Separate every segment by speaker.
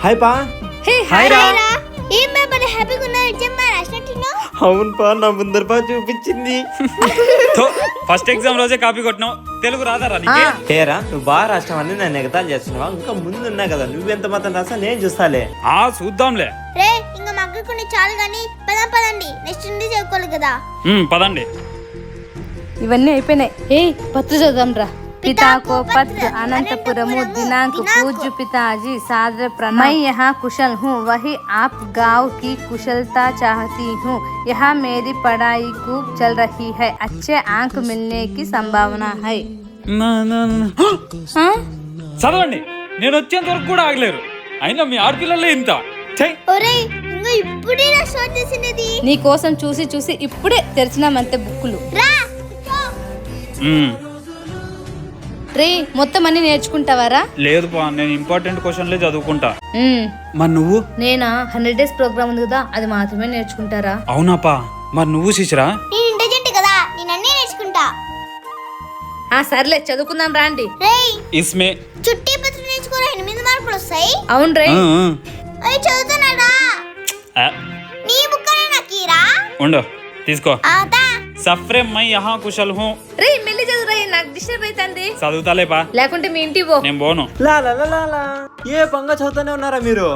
Speaker 1: Hi పా.
Speaker 2: Hey hi రా. ఏం బాబా హ్యాపీగా ఉన్నారు ఎగ్జామ్ రాసినట్టున్నా?
Speaker 1: అవును పా, నా ముందర పా చూపించింది.
Speaker 3: ఫస్ట్ ఎగ్జామ్ రోజే కాపీ కొట్టినావు, తెలుగు రాదారా నీకే?
Speaker 1: హేరా, నువ్వు బాగా రాష్ట్రం నన్ను ఎగతాలు చేస్తున్నావా? ఇంకా ముందు ఉన్నా కదా, నువ్వెంత మాత్రం రాసా నేను చూస్తాలే.
Speaker 3: చూద్దాంలే.
Speaker 2: రే ఇంకా మగ్గకుండా చాలు గానీ పదండి, నెక్స్ట్ హిందీ చదువుకోవాలి కదా.
Speaker 3: పదండి.
Speaker 4: ఇవన్నీ అయిపోయినాయి. ఏ పత్ర చదువుదాం రా. पिता को पत्र अनंतपुरम दिनांक पूज्य पिताजी सादर प्रणाम। मैं यहाँ कुशल हूँ, वही आप गाँव की कुशलता चाहती हूँ। यहाँ मेरी पढ़ाई खूब चल रही है, अच्छे अंक मिलने की संभावना है।
Speaker 3: చదవండి, నేను వచ్చేంత వరకు కూడా ఆగలేరు. అయినా మీ ఆడపిల్లలే ఇంత.
Speaker 2: ఒరేయ్ ఇంకా ఇప్పుడే నా షార్ట్ చేసినది.
Speaker 4: నీ కోసం చూసి చూసి ఇప్పుడే తెరిచినామంతే బుక్కులు.
Speaker 2: రా
Speaker 4: రే మొత్తం అన్ని నేర్చుకుంటావారా?
Speaker 3: లేదు పా, నేను ఇంపార్టెంట్ క్వశ్చన్లే చదువుకుంటా. మరి నువ్వు?
Speaker 4: నేనా 100 days ప్రోగ్రామ్ ఉంది కదా, అది మాత్రమే నేర్చుకుంటారా?
Speaker 3: అవునాపా. మరి నువ్వు శిశిరా?
Speaker 2: నేను ఇంటెలిజెంట్ కదా, నేను అన్నీ నేర్చుకుంటా.
Speaker 4: సర్లే చదువుకుందాం రాండి.
Speaker 2: రేయ్
Speaker 3: ఇస్మే
Speaker 2: చుట్టి పత్రం నేర్చుకోరా, 8 మార్కులు వస్తాయి.
Speaker 4: అవును రే.
Speaker 2: అయ్యి చదువుతున్నాడా? నీ బుక్కనే నాకీరా.
Speaker 3: ఉండు తీసుకో.
Speaker 2: ఆతా
Speaker 3: సఫ్రే మై యహా కుశల్ హూ.
Speaker 4: రే మెల్లి చదువురా, నాకు డిస్టర్బ్ అవుతుంది.
Speaker 3: చదువుతాలేపా,
Speaker 4: లేకుంటే మీ ఇంటికి పో.
Speaker 3: నేను పోను.
Speaker 1: లా లా లా లా లా. ఏ పంగా చదువుతానే ఉన్నారా మీరు?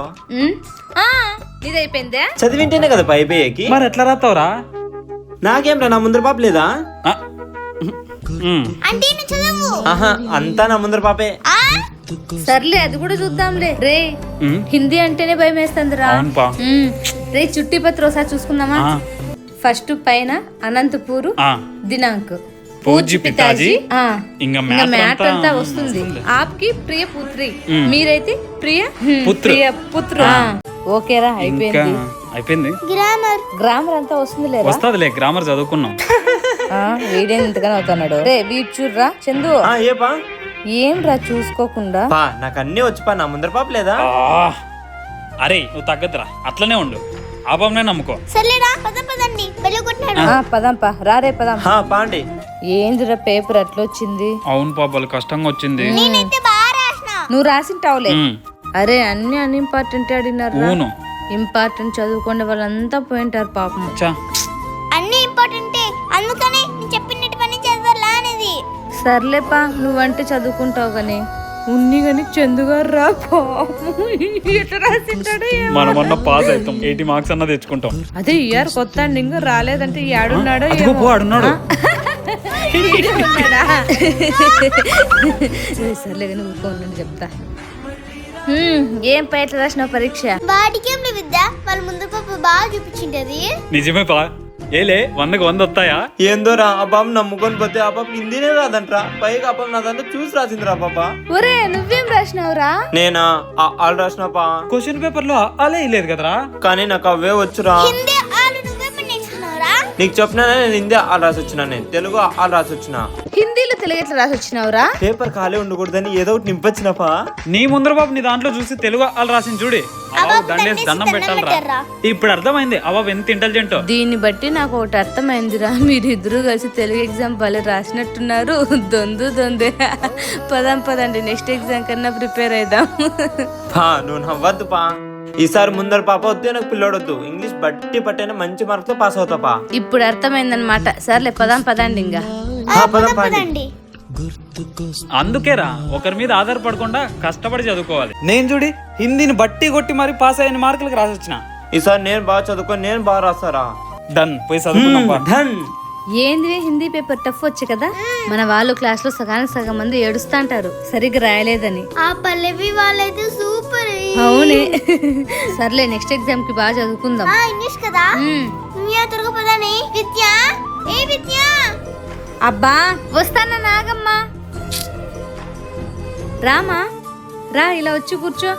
Speaker 4: ఇదైపోయిందా?
Speaker 1: చదివింటేనే కదా పైపోయేకి.
Speaker 3: మరి ఎట్లా రాస్తావురా?
Speaker 1: నాకేం రా, నా ముందర పాప లేదా?
Speaker 2: అంటే నువ్వు చదువు.
Speaker 1: ఆహా, అంతా నా ముందర పాపే.
Speaker 4: సర్లే అది కూడా చూద్దాంలే. రే హిందీ అంటేనే భయం వేస్తుందిరా.
Speaker 3: అవునుపా.
Speaker 4: రే చుట్టి పత్ర ఒకసారి చూసుకుందామా? ఫస్ట్ పైన అనంతపూర్ దినాంక్
Speaker 3: పూజ్య పితాజీ.
Speaker 4: ఇంకా మ్యాట్ అంతా వస్తుంది. ఆప్కి ప్రియ పుత్రి, మీరైతే ప్రియ పుత్ర. ఓకేరా,
Speaker 3: అయిపోయింది.
Speaker 4: గ్రామర్ అంతా వస్తుంది లేదా?
Speaker 3: వస్తాదిలే, గ్రామర్ చదువుకున్నాం.
Speaker 4: వీడేం ఇంతగానే అవుతున్నాడు. రే వీడు చూడరా చందు.
Speaker 1: ఏ పా?
Speaker 4: ఏం రా చూసుకోకుండా?
Speaker 1: పా నాకు అన్నీ వచ్చి పా, నా ముందర పాప లేదా?
Speaker 3: అరే నువ్వు తగ్గదురా, అట్లనే ఉండు. ఆపంనే నమ్ముకో.
Speaker 2: సర్లేరా పదండి, బెల్లు కొట్టాడు.
Speaker 4: పదంపా, రారే పదం.
Speaker 1: పాండి.
Speaker 4: ఏందిరా పేపర్ అట్లొచ్చింది?
Speaker 3: అవును పాపలు, కష్టంగా వచ్చింది.
Speaker 2: నేనైతే బాగా రాసినా.
Speaker 4: నువ్వు రాసింటావులే. అరే అన్ని అన్ఇంపార్టెంట్ అడిగినారు. ఇంపార్టెంట్ చదువుకునే వాళ్ళంతా పోయింటారు పాపం.
Speaker 2: అన్ని ఇంపార్టెంటే, అందుకనే నేను చెప్పినట్టు పని చదవాలా అనేది.
Speaker 4: సర్లేపా, నువ్వంటే చదువుకుంటావు గానీ ఉన్ని గాని చందుగారు రా ఎట్లా రాసింటాడో.
Speaker 3: మనమన్న పాస్ అవుతాం, 80 మార్క్స్ అన్న తెచ్చుకుంటాం.
Speaker 4: అదే ఇయర్ కొత్త అండి, ఇంకా రాలేదంటే ఆడున్నాడో
Speaker 3: ఆడున్నాడు.
Speaker 4: సర్లే కానీ ఊరుకోండి చెప్తా. ఏం ఎట్లా రాసినావు పరీక్ష?
Speaker 2: వాడికేం విద్య, వాళ్ళ ముందు పాప బాగా చూపించింటది.
Speaker 3: నిజమే పా. ఏలే 100కి 100 వస్తాయా?
Speaker 1: ఏందోరా, ఆ పాప నమ్ముకొని పోతే ఆ పాప హిందీనే రాదంట్రా. పైగా ఆ పాప నా దాంట్లో చూసి రాసిందిరా పాప.
Speaker 4: ఒరే నువ్వేం రాసినావురా?
Speaker 1: నేనా ఆల్ రాసిన పా.
Speaker 3: క్వశ్చన్ పేపర్ లో అలే లేదు కదరా.
Speaker 1: కానీ నాకు అవే వచ్చురా.
Speaker 2: హిందీ ఆలు నువ్వేమని నేర్చుకున్నావురా?
Speaker 1: నీకు చెప్పినా, నేను హిందీ ఆల్ రాసి వచ్చిన, నేను తెలుగు ఆల్ రాసి వచ్చిన.
Speaker 4: హిందీలో తెలుగు ఎట్లా రాసి వచ్చినావురా?
Speaker 1: పేపర్ ఖాళీ ఉండకూడదని ఏదో ఒకటి నింపొచ్చినపా.
Speaker 3: నీ ముందర బాబు నీ దాంట్లో చూసి తెలుగు వాళ్ళు రాసింది చూడి. దండం పెట్టాలరా. ఇప్పుడు అర్థమైంది అవ్వ ఎంత ఇంటెలిజెంట్.
Speaker 4: దీన్ని బట్టి నాకు ఒకటి అర్థమైందిరా, మీరిద్దరు కలిసి తెలుగు ఎగ్జామ్ భలే రాసినట్టున్నారు. దొందే. పదండి, నెక్స్ట్ ఎగ్జామ్ కన్నా ప్రిపేర్ అయిదాం.
Speaker 1: నువ్వు నవ్వద్దు పా. ఈసారి ముందర పాప వద్దు, నాకు పిల్లోడొద్దు. ఇంగ్లీష్ బట్టి పట్టైనా మంచి మార్క్స్ తో పాస్ అవుతా పా.
Speaker 4: ఇప్పుడు అర్థమైందనమాట. సర్లే పదండి ఇంకా.
Speaker 2: పదండి.
Speaker 3: అందుకేరా ఒకరి మీద ఆధారపడకుండా కష్టపడి చదువుకోవాలి. నేను చూడి హిందీని బట్టి కొట్టి మరి పాస్ అయిన మార్కులకు రాసొచ్చిన.
Speaker 1: ఈసారి నేను బాగా చదువుకొని నేను బాగా రాస్తారా.
Speaker 3: డన్, పోయి చదువుకున్నాం.
Speaker 4: ఏంది హిందీ పేపర్ టఫ్ వచ్చి కదా, మన వాళ్ళు క్లాస్ లో సగానికి సగం మంది ఏడుస్తాంటారు సరిగ్గా రాయలేదని.
Speaker 2: ఆ పల్లవి వాళ్ళైతే సూపర్.
Speaker 4: అవునే. సర్లే నెక్స్ట్ ఎగ్జామ్ కి బాగా చదువుకుందాం.
Speaker 2: ఇంగ్లీష్ కదా. త్వరగా పదని. విద్య
Speaker 4: అబ్బా వస్తానా నాగమ్మా. రామా రా, ఇలా వచ్చి కూర్చో.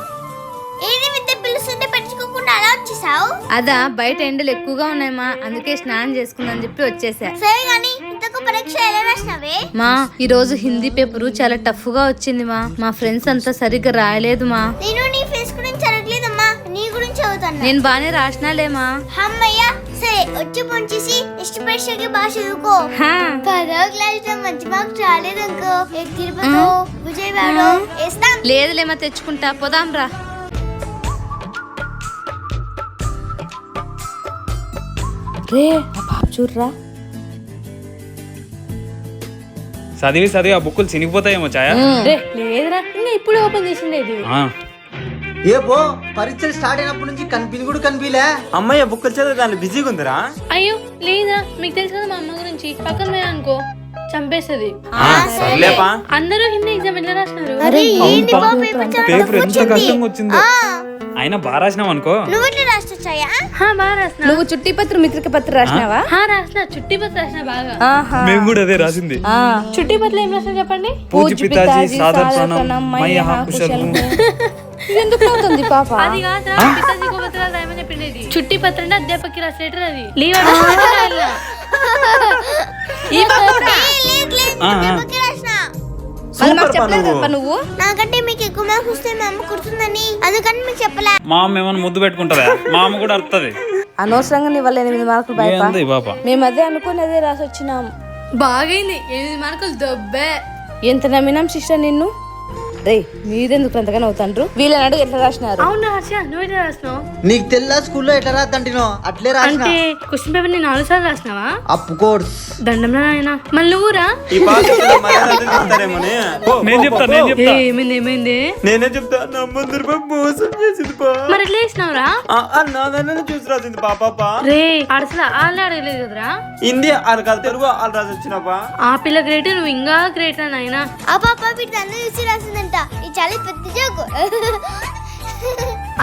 Speaker 2: ఏది విద్య పిలుస్తుంటే పట్టించుకోకుండా అలా వచ్చేసావు?
Speaker 4: అదా బయట ఎండలు ఎక్కువగా ఉన్నాయమ్మా, అందుకే స్నానం చేసుకుందని చెప్పి వచ్చేసా.
Speaker 2: సరే గాని ఇంతకు పరీక్ష ఎలా రాసినావే?
Speaker 4: మా ఈ రోజు హిందీ పేపర్ చాలా టఫ్ గా వచ్చింది మా ఫ్రెండ్స్ అంతా సరిగ్గా రాయలేదు మా.
Speaker 2: నేను నీ ఫ్రెండ్స్ గురించి అడగలేదమ్మా, నీ గురించి చదువుతాను.
Speaker 4: నేను బానే రాసినాలేమా.
Speaker 2: అమ్మయ్యా సరే, వచ్చి పొంచేసి నెక్స్ట్ పరీక్షకి బాగా చదువుకో. 10వ క్లాస్ లో మంచి మార్క్స్ రాలేదనుకో, తిరుపతి విజయవాడ వేస్తాం.
Speaker 4: లేదులేమా, తెచ్చుకుంటా. పోదాం రా. రే ఆ పాప చూడరా.
Speaker 3: చదివి ఆ బుక్కులు చినిగిపోతాయేమో ఛాయ.
Speaker 4: రే లేదురా, ఇంకా ఇప్పుడు ఓపెన్ చేసిండేది.
Speaker 5: ఏ పో పరీక్షలు స్టార్ట్ అయినప్పటి నుంచి కనిపిలే.
Speaker 1: అమ్మాయి బుక్కులు చదివి దాంట్లో బిజీగా ఉందిరా.
Speaker 6: అయ్యో లేదా, మీకు తెలుసు కదా మా అమ్మ గురించి, పక్కన పోయా అనుకో చంపేస్తుంది.
Speaker 1: సర్లేపా.
Speaker 6: అందరూ హిందీ ఎగ్జామ్ ఎట్లా రాసినారు?
Speaker 3: పేపర్ ఎంత కష్టంగా వచ్చిందో. అయినా బాగా రాసినాం అనుకో.
Speaker 2: నువ్వు ఎట్లా రాస్తాయా?
Speaker 6: బాగా రాసిన.
Speaker 4: నువ్వు చుట్టి పత్ర మిత్రిక పత్ర రాసినావా?
Speaker 6: రాసిన, చుట్టి పత్ర రాసిన బాగా.
Speaker 3: మేము కూడా అదే రాసింది.
Speaker 6: చుట్టి పత్ర ఏం రాసిన చెప్పండి.
Speaker 3: పూజ్య పితాజీ సాదర ప్రణామ్ మయ్యః కుశలం.
Speaker 4: ఎందుకు అవుతుంది పాప?
Speaker 6: అది కాదురా, పితాజీకి పత్రాలు రాయమని చెప్పిండేది. చుట్టి పత్ర అంటే అధ్యాపకి రాసిన లెటర్ అది. లీవ్
Speaker 4: నువ్వు
Speaker 2: నాకంటే మీకు ఎక్కువ మార్క్స్ వస్తే మా అమ్మ కుడుతుందని, అందుకని మీకు చెప్పలే.
Speaker 3: మా అమ్మ ఏమన్నా ముద్దు పెట్టుకుంటదా? మా అమ్మ కూడా అర్థది.
Speaker 4: అనవసరంగా నీ వల్ల 8 మార్కులు
Speaker 3: ఏంది ఈ పాప?
Speaker 4: మేము అదే అనుకుని అదే రాసి వచ్చినాం.
Speaker 6: బాగైంది, 8 మార్కులు దొబ్బే.
Speaker 4: ఎంత నమ్మినాం సిస్టర్ నిన్ను. రే మీరెందుకు అంతగానే అవుతాండ్రు? వీళ్ళని అడుగు ఎట్లా రాసినారు.
Speaker 6: అవునా హర్ష, నువ్వు ఎట్లా రాసినావు?
Speaker 5: నీకు తెల్ల స్కూల్లో ఎట్లా రాద్దంటినో అట్లే రాసిన.
Speaker 6: అంటే క్వశ్చన్ పేపర్ ని 4 సార్లు రాసినావా?
Speaker 5: అప్పు కోర్స్
Speaker 6: దండంలో నాయనా. మళ్ళీ నువ్వురా?
Speaker 1: ఈ పాప చెప్తారేమోనే.
Speaker 3: నేను చెప్తా
Speaker 6: ఏమైంది?
Speaker 1: నేనే చెప్తా. నా ముందు మోసం చేసింది పా.
Speaker 6: మరి ఎట్లా వేసినావురా?
Speaker 1: నాదన్న చూసి రాసింది పాప.
Speaker 6: రే అసలు వాళ్ళే అడగలేదు కదరా.
Speaker 1: హిందీ అడగాలి, తెలుగు వాళ్ళు రాసి వచ్చినప్పా.
Speaker 6: ఆ పిల్ల గ్రేట్, నువ్వు ఇంకా గ్రేట్ రా నాయనా.
Speaker 2: ఆ పాప వీటి అందరూ చూసి రాసిందంట. ఇది చాలా పెద్ద జోకు.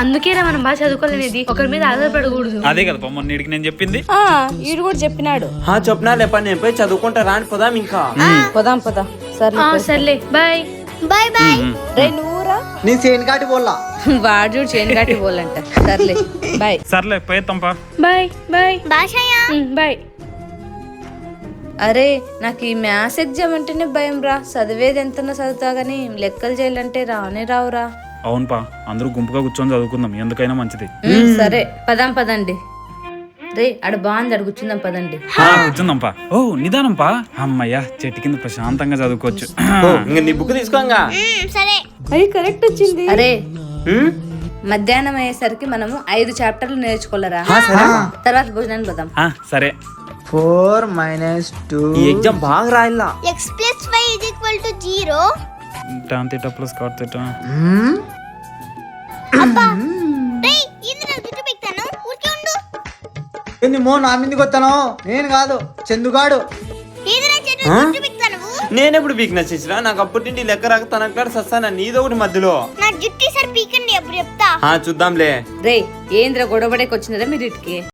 Speaker 6: అందుకేరా మనం బాగా చదువుకోలేనిది, ఒకరి మీద ఆధారపడకూడదు.
Speaker 3: అదే కదా మొన్నటికి నేను చెప్పింది.
Speaker 4: ఈడు కూడా చెప్పినాడు.
Speaker 1: చెప్పినా లేపా, నేను పోయి చదువుకుంటా రాని పోదాం ఇంకా.
Speaker 4: పోదాం
Speaker 6: సర్లే బాయ్.
Speaker 2: Bye bye.
Speaker 4: రే నువ్వురా.
Speaker 5: నీ సేన్ కాటి పోల్లా.
Speaker 4: వాడు చూడు చేను కాటి పోలంట. సర్లే బాయ్.
Speaker 3: సర్లే పోయేద్దాంపా.
Speaker 6: బాయ్ బాయ్
Speaker 2: భాషయా.
Speaker 6: బాయ్.
Speaker 4: అరే నాకు ఈ మ్యాథ్స్ ఎగ్జామ్ అంటేనే భయం రా. చదివేది ఎంతన్నా చదువుతా గానీ లెక్కలు చేయాలంటే రానే రావురా.
Speaker 3: అవునుపా, అందరూ గుంపుగా కూర్చొని చదువుకుందాం, ఎందుకైనా మంచిది.
Speaker 4: సరే పదండి. రే అడ బాగుంది, అడు కూర్చుందాం పదండి.
Speaker 3: కూర్చుందాంపా. ఓ నిదానంపా. అమ్మయ్యా, చెట్టు కింద ప్రశాంతంగా చదువుకోవచ్చు.
Speaker 1: ఇంకా నీ బుక్ తీసుకోంగా.
Speaker 2: సరే.
Speaker 4: అది కరెక్ట్ వచ్చింది. అరే మధ్యాహ్నం అయ్యేసరికి మనము 5 చాప్టర్లు నేర్చుకోలేరా? తర్వాత భోజనానికి పోదాం.
Speaker 3: సరే.
Speaker 5: 4 - 2.
Speaker 1: ఈ ఎగ్జామ్ బాగా రాయిల్లా.
Speaker 2: x + y = 0.
Speaker 3: tan θ + cot θ.
Speaker 2: అబ్బా రేయ్ ఇది నా జుట్టు పిక్తాను, ఊరికే ఉండు.
Speaker 5: ఏంది మో నా మీదకి వస్తాను? నేను కాదు, చందుగాడు.
Speaker 2: ఇది నా జుట్టు పిక్తాను.
Speaker 1: నేనెప్పుడు వీక్నెస్ ఇచ్చినా? నాకు అప్పటి నుండి లెక్క రాక తనక్కడ సస్తానా నీదో ఒకటి మధ్యలో.
Speaker 2: నా జుట్టు సార్ పీకండి, అప్పుడు చెప్తా.
Speaker 1: చూద్దాంలే.
Speaker 4: రే ఏంద్ర గొడవడేకి వచ్చినారా మీరు ఇటుకి?